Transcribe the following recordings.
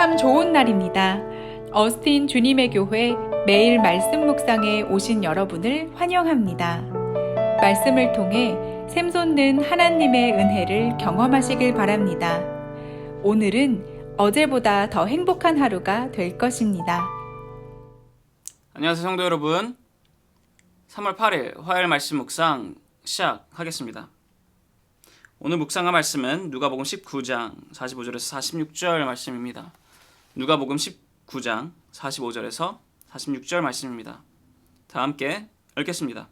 참 좋은 날입니다. 어스틴 주님의 교회 매일 말씀 묵상에 오신 여러분을 환영합니다. 말씀을 통해 샘솟는 하나님의 은혜를 경험하시길 바랍니다. 오늘은 어제보다 더 행복한 하루가 될 것입니다. 안녕하세요 성도 여러분. 3월 8일 화요일 말씀 묵상 시작하겠습니다. 오늘 묵상할 말씀은 누가복음 19장 45절에서 46절 말씀입니다. 누가복음 19장 45절에서 46절 말씀입니다. 다 함께 읽겠습니다.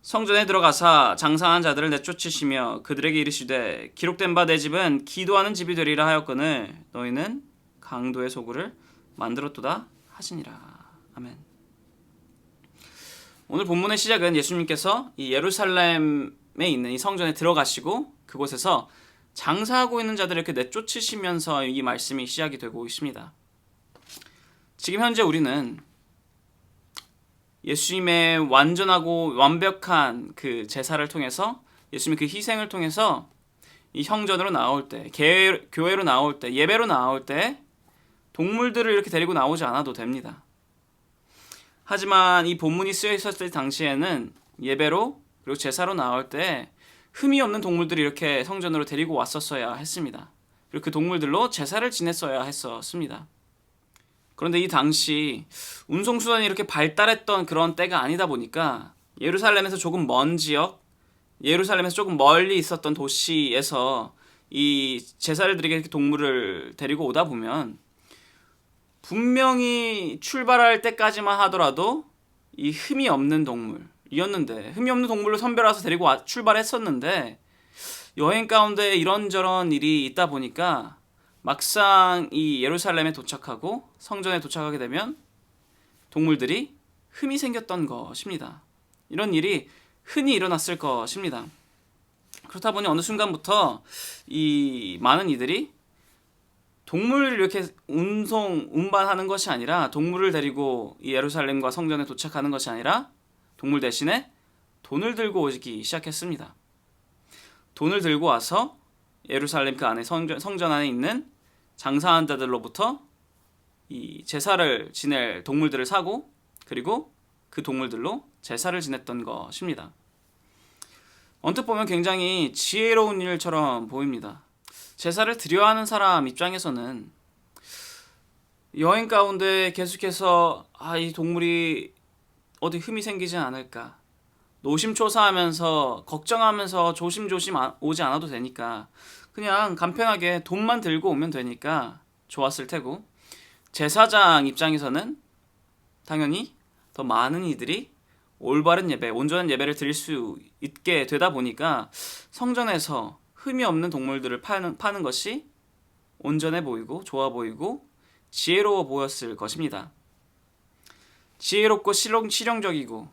성전에 들어가사 장사하는 자들을 내쫓으시며 그들에게 이르시되 기록된 바 내 집은 기도하는 집이 되리라 하였거늘 너희는 강도의 소굴을 만들었도다 하시니라. 아멘. 오늘 본문의 시작은 예수님께서 이 예루살렘에 있는 이 성전에 들어가시고 그곳에서 장사하고 있는 자들을 이렇게 내쫓으시면서 이 말씀이 시작이 되고 있습니다. 지금 현재 우리는 예수님의 완전하고 완벽한 그 제사를 통해서 예수님의 그 희생을 통해서 이 성전으로 나올 때, 교회로 나올 때, 예배로 나올 때 동물들을 이렇게 데리고 나오지 않아도 됩니다. 하지만 이 본문이 쓰여 있었을 당시에는 예배로 그리고 제사로 나올 때 흠이 없는 동물들이 이렇게 성전으로 데리고 왔었어야 했습니다. 그리고 그 동물들로 제사를 지냈어야 했었습니다. 그런데 이 당시 운송수단이 이렇게 발달했던 그런 때가 아니다 보니까 예루살렘에서 조금 먼 지역, 예루살렘에서 조금 멀리 있었던 도시에서 이 제사를 드리게 이렇게 동물을 데리고 오다 보면 분명히 출발할 때까지만 하더라도 이 흠이 없는 동물이었는데, 흠이 없는 동물로 선별해서 데리고 출발했었는데 여행 가운데 이런저런 일이 있다 보니까 막상 이 예루살렘에 도착하고 성전에 도착하게 되면 동물들이 흠이 생겼던 것입니다. 이런 일이 흔히 일어났을 것입니다. 그렇다 보니 어느 순간부터 이 많은 이들이 동물을 이렇게 운반하는 것이 아니라, 동물을 데리고 이 예루살렘과 성전에 도착하는 것이 아니라 동물 대신에 돈을 들고 오기 시작했습니다. 돈을 들고 와서 예루살렘 그 안에 성전 안에 있는 장사한 자들로부터 이 제사를 지낼 동물들을 사고, 그리고 그 동물들로 제사를 지냈던 것입니다. 언뜻 보면 굉장히 지혜로운 일처럼 보입니다. 제사를 드려야 하는 사람 입장에서는 여행 가운데 계속해서 이 동물이 어디 흠이 생기지 않을까, 노심초사하면서 걱정하면서 조심조심 오지 않아도 되니까 그냥 간편하게 돈만 들고 오면 되니까 좋았을 테고, 제사장 입장에서는 당연히 더 많은 이들이 올바른 예배, 온전한 예배를 드릴 수 있게 되다 보니까 성전에서 흠이 없는 동물들을 파는 것이 온전해 보이고 좋아 보이고 지혜로워 보였을 것입니다. 지혜롭고 실용적이고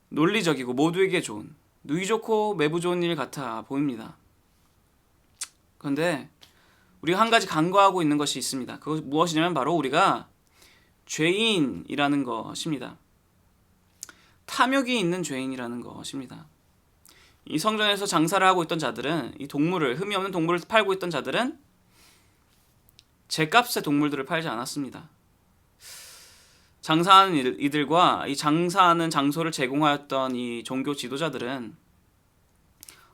논리적이고 모두에게 좋은, 누이 좋고 매부 좋은 일 같아 보입니다. 그런데 우리가 한 가지 간과하고 있는 것이 있습니다. 그것이 무엇이냐면 바로 우리가 죄인이라는 것입니다. 탐욕이 있는 죄인이라는 것입니다. 이 성전에서 장사를 하고 있던 자들은, 이 동물을, 흠이 없는 동물을 팔고 있던 자들은 제값의 동물들을 팔지 않았습니다. 장사하는 이들과 이 장사하는 장소를 제공하였던 이 종교 지도자들은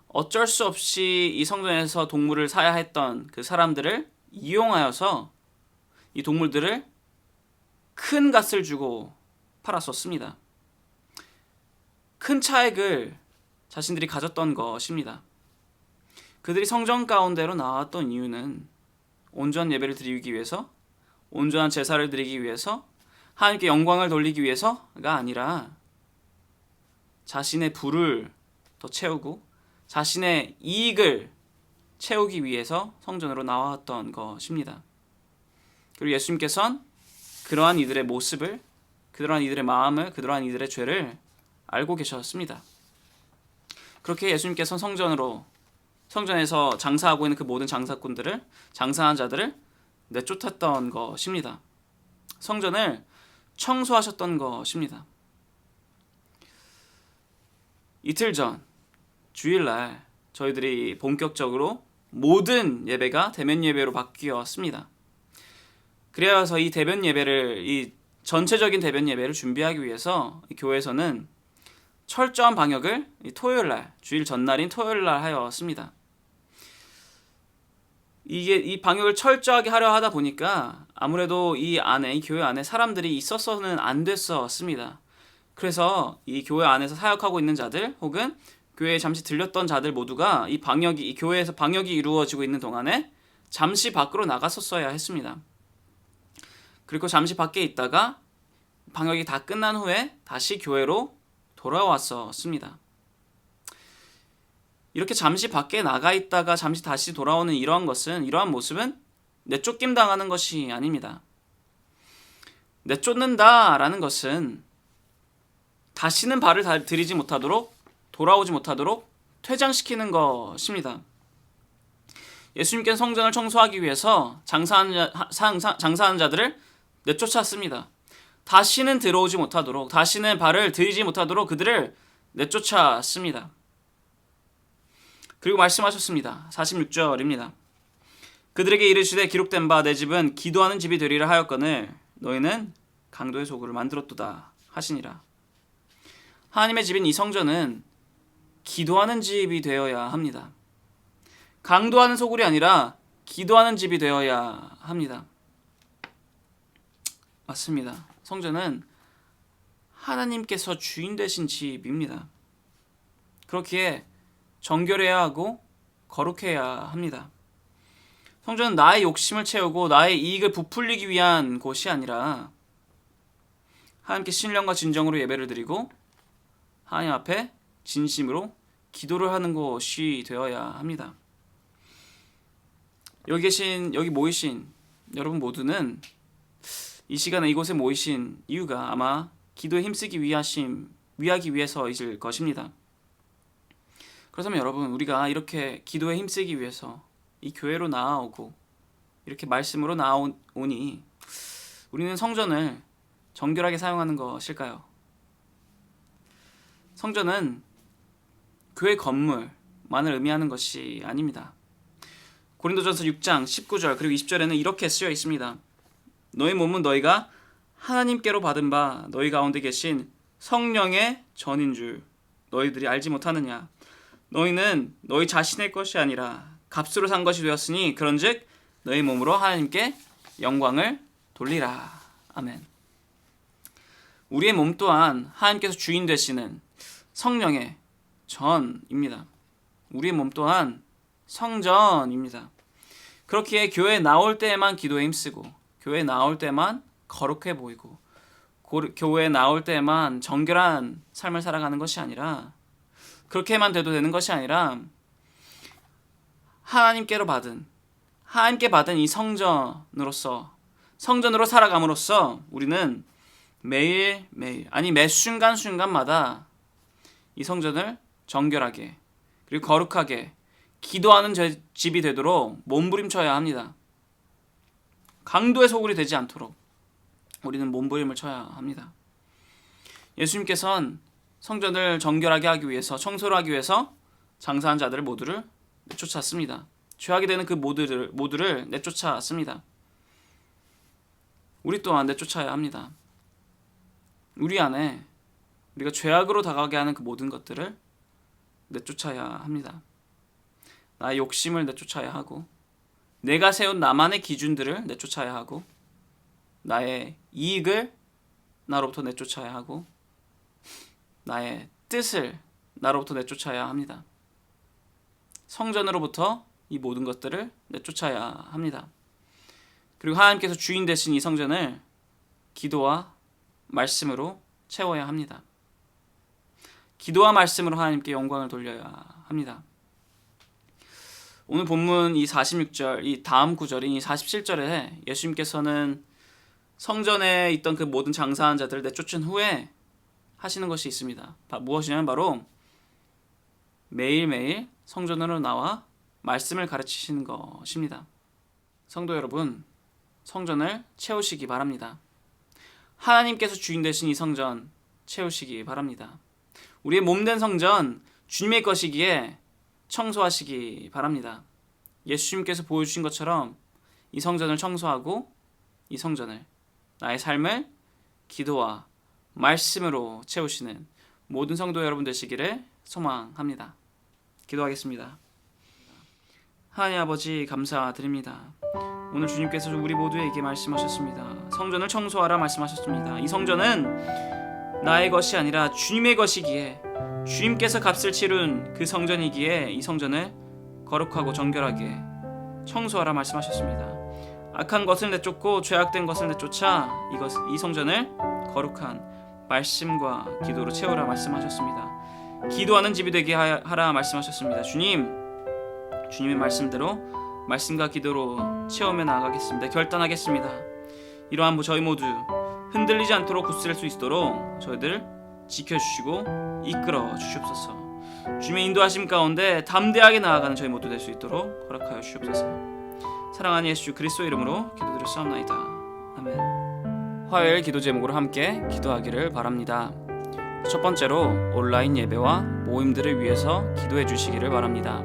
어쩔 수 없이 이 성전에서 동물을 사야 했던 그 사람들을 이용하여서 이 동물들을 큰 값을 주고 팔았었습니다. 큰 차액을 자신들이 가졌던 것입니다. 그들이 성전 가운데로 나왔던 이유는 온전한 예배를 드리기 위해서, 온전한 제사를 드리기 위해서, 하나님께 영광을 돌리기 위해서가 아니라 자신의 부를 더 채우고 자신의 이익을 채우기 위해서 성전으로 나왔던 것입니다. 그리고 예수님께서는 그러한 이들의 모습을, 그러한 이들의 마음을, 그러한 이들의 죄를 알고 계셨습니다. 그렇게 예수님께서는 성전에서 장사하고 있는 그 모든 장사꾼들을, 장사한 자들을 내쫓았던 것입니다. 성전을 청소하셨던 것입니다. 이틀 전 주일날 저희들이 본격적으로 모든 예배가 대면 예배로 바뀌었습니다. 그래서 이 대변 예배를, 이 전체적인 대변 예배를 준비하기 위해서 이 교회에서는 철저한 방역을 이 토요일날, 주일 전날인 토요일날 하였습니다. 이 방역을 철저하게 하려 하다 보니까 아무래도 이 교회 안에 사람들이 있었어는 안 됐었습니다. 그래서 이 교회 안에서 사역하고 있는 자들 혹은 교회에 잠시 들렸던 자들 모두가 이 교회에서 방역이 이루어지고 있는 동안에 잠시 밖으로 나갔었어야 했습니다. 그리고 잠시 밖에 있다가 방역이 다 끝난 후에 다시 교회로 돌아왔었습니다. 이렇게 잠시 밖에 나가 있다가 잠시 다시 돌아오는 이러한 모습은 내쫓김 당하는 것이 아닙니다. 내쫓는다라는 것은 다시는 발을 들이지 못하도록, 돌아오지 못하도록 퇴장시키는 것입니다. 예수님께서 성전을 청소하기 위해서 장사하는 자들을 내쫓았습니다. 다시는 들어오지 못하도록, 다시는 발을 들이지 못하도록 그들을 내쫓았습니다. 그리고 말씀하셨습니다. 46절입니다. 그들에게 이르시되 기록된 바 내 집은 기도하는 집이 되리라 하였거늘 너희는 강도의 소굴을 만들었도다 하시니라. 하나님의 집인 이 성전은 기도하는 집이 되어야 합니다. 강도하는 소굴이 아니라 기도하는 집이 되어야 합니다. 맞습니다. 성전은 하나님께서 주인 되신 집입니다. 그렇기에 정결해야 하고 거룩해야 합니다. 성전은 나의 욕심을 채우고 나의 이익을 부풀리기 위한 곳이 아니라 하나님께 신령과 진정으로 예배를 드리고 하나님 앞에 진심으로 기도를 하는 곳이 되어야 합니다. 여기 모이신 여러분 모두는 이 시간에 이곳에 모이신 이유가 아마 기도에 힘쓰기 위하기 위해서이실 것입니다. 그렇다면 여러분, 우리가 이렇게 기도에 힘쓰기 위해서 이 교회로 나아오고 이렇게 말씀으로 나아오니 우리는 성전을 정결하게 사용하는 것일까요? 성전은 교회 건물만을 의미하는 것이 아닙니다. 고린도전서 6장 19절 그리고 20절에는 이렇게 쓰여 있습니다. 너희 몸은 너희가 하나님께로 받은 바 너희 가운데 계신 성령의 전인 줄 너희들이 알지 못하느냐. 너희는 너희 자신의 것이 아니라 값으로 산 것이 되었으니 그런즉 너희 몸으로 하나님께 영광을 돌리라. 아멘. 우리의 몸 또한 하나님께서 주인 되시는 성령의 전입니다. 우리의 몸 또한 성전입니다. 그렇기에 교회에 나올 때에만 기도에 힘쓰고 교회에 나올 때만 거룩해 보이고 교회에 나올 때만 정결한 삶을 살아가는 것이 아니라 그렇게만 돼도 되는 것이 아니라 하나님께 받은 이 성전으로 살아감으로써 우리는 매일매일 아니 매 순간순간마다 이 성전을 정결하게 그리고 거룩하게 기도하는 집이 되도록 몸부림쳐야 합니다. 강도의 소굴이 되지 않도록 우리는 몸부림을 쳐야 합니다. 예수님께서는 성전을 정결하게 하기 위해서 청소를 하기 위해서 장사한 자들을 모두를 내쫓았습니다. 죄하게 되는 그 모두를 내쫓았습니다. 우리 또한 내쫓아야 합니다. 우리 안에 우리가 죄악으로 다가가게 하는 그 모든 것들을 내쫓아야 합니다. 나의 욕심을 내쫓아야 하고 내가 세운 나만의 기준들을 내쫓아야 하고 나의 이익을 나로부터 내쫓아야 하고 나의 뜻을 나로부터 내쫓아야 합니다. 성전으로부터 이 모든 것들을 내쫓아야 합니다. 그리고 하나님께서 주인 되신 이 성전을 기도와 말씀으로 채워야 합니다. 기도와 말씀으로 하나님께 영광을 돌려야 합니다. 오늘 본문 이 46절, 이 다음 구절인 이 47절에 예수님께서는 성전에 있던 그 모든 장사한 자들을 내쫓은 후에 하시는 것이 있습니다. 무엇이냐면 바로 매일매일 성전으로 나와 말씀을 가르치시는 것입니다. 성도 여러분, 성전을 채우시기 바랍니다. 하나님께서 주인 되신 이 성전 채우시기 바랍니다. 우리의 몸된 성전 주님의 것이기에 청소하시기 바랍니다. 예수님께서 보여주신 것처럼 이 성전을 청소하고 이 성전을, 나의 삶을 기도와 말씀으로 채우시는 모든 성도 여러분 되시기를 소망합니다. 기도하겠습니다. 하나님 아버지 감사드립니다. 오늘 주님께서 우리 모두에게 말씀하셨습니다. 성전을 청소하라 말씀하셨습니다. 이 성전은 나의 것이 아니라 주님의 것이기에, 주님께서 값을 치룬 그 성전이기에 이 성전을 거룩하고 정결하게 청소하라 말씀하셨습니다. 악한 것을 내쫓고 죄악된 것을 내쫓아 이 성전을 거룩한 말씀과 기도로 채우라 말씀하셨습니다. 기도하는 집이 되게 하라 말씀하셨습니다. 주님의 말씀대로 말씀과 기도로 채우며 나아가겠습니다. 결단하겠습니다. 이러한 저희 모두 흔들리지 않도록 굳셀 수 있도록 저희들 지켜주시고 이끌어 주시옵소서. 주님의 인도하심 가운데 담대하게 나아가는 저희 모두 될 수 있도록 허락하여 주시옵소서. 사랑하는 예수 그리스도 이름으로 기도드렸사옵나이다. 아멘. 화요일 기도 제목으로 함께 기도하기를 바랍니다. 첫 번째로 온라인 예배와 모임들을 위해서 기도해 주시기를 바랍니다.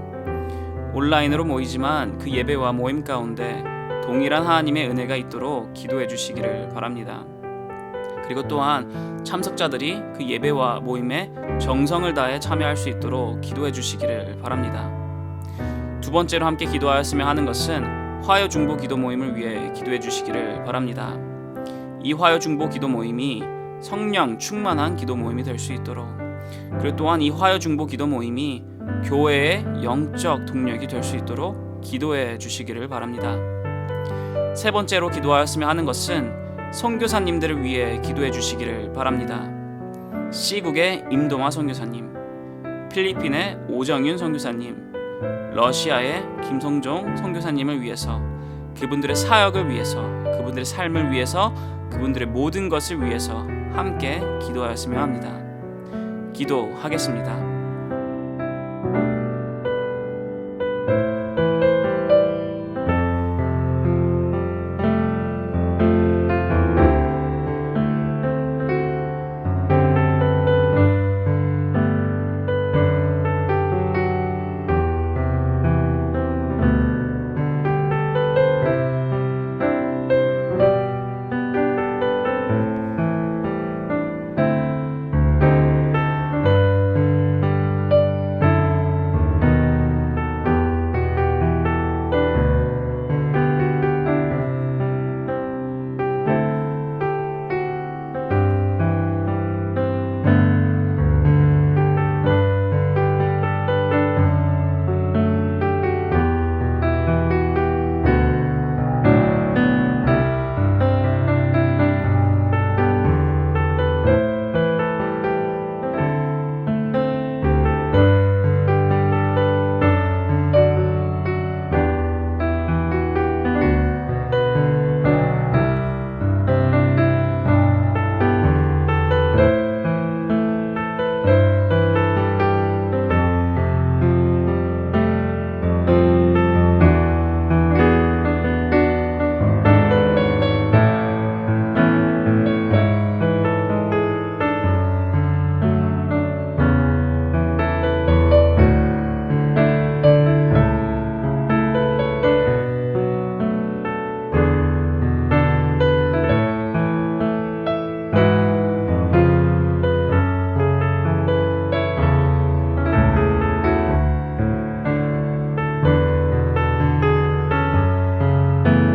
온라인으로 모이지만 그 예배와 모임 가운데 동일한 하나님의 은혜가 있도록 기도해 주시기를 바랍니다. 그리고 또한 참석자들이 그 예배와 모임에 정성을 다해 참여할 수 있도록 기도해 주시기를 바랍니다. 두 번째로 함께 기도하였으면 하는 것은 화요 중보 기도 모임을 위해 기도해 주시기를 바랍니다. 이 화요 중보 기도 모임이 성령 충만한 기도 모임이 될 수 있도록, 그리고 또한 이 화요 중보 기도 모임이 교회의 영적 동력이 될 수 있도록 기도해 주시기를 바랍니다. 세 번째로 기도하였으면 하는 것은 선교사님들을 위해 기도해 주시기를 바랍니다. C국의 임동화 선교사님, 필리핀의 오정윤 선교사님, 러시아의 김성종 선교사님을 위해서, 그분들의 사역을 위해서, 그분들의 삶을 위해서, 그분들의 모든 것을 위해서 함께 기도하였으면 합니다. 기도하겠습니다.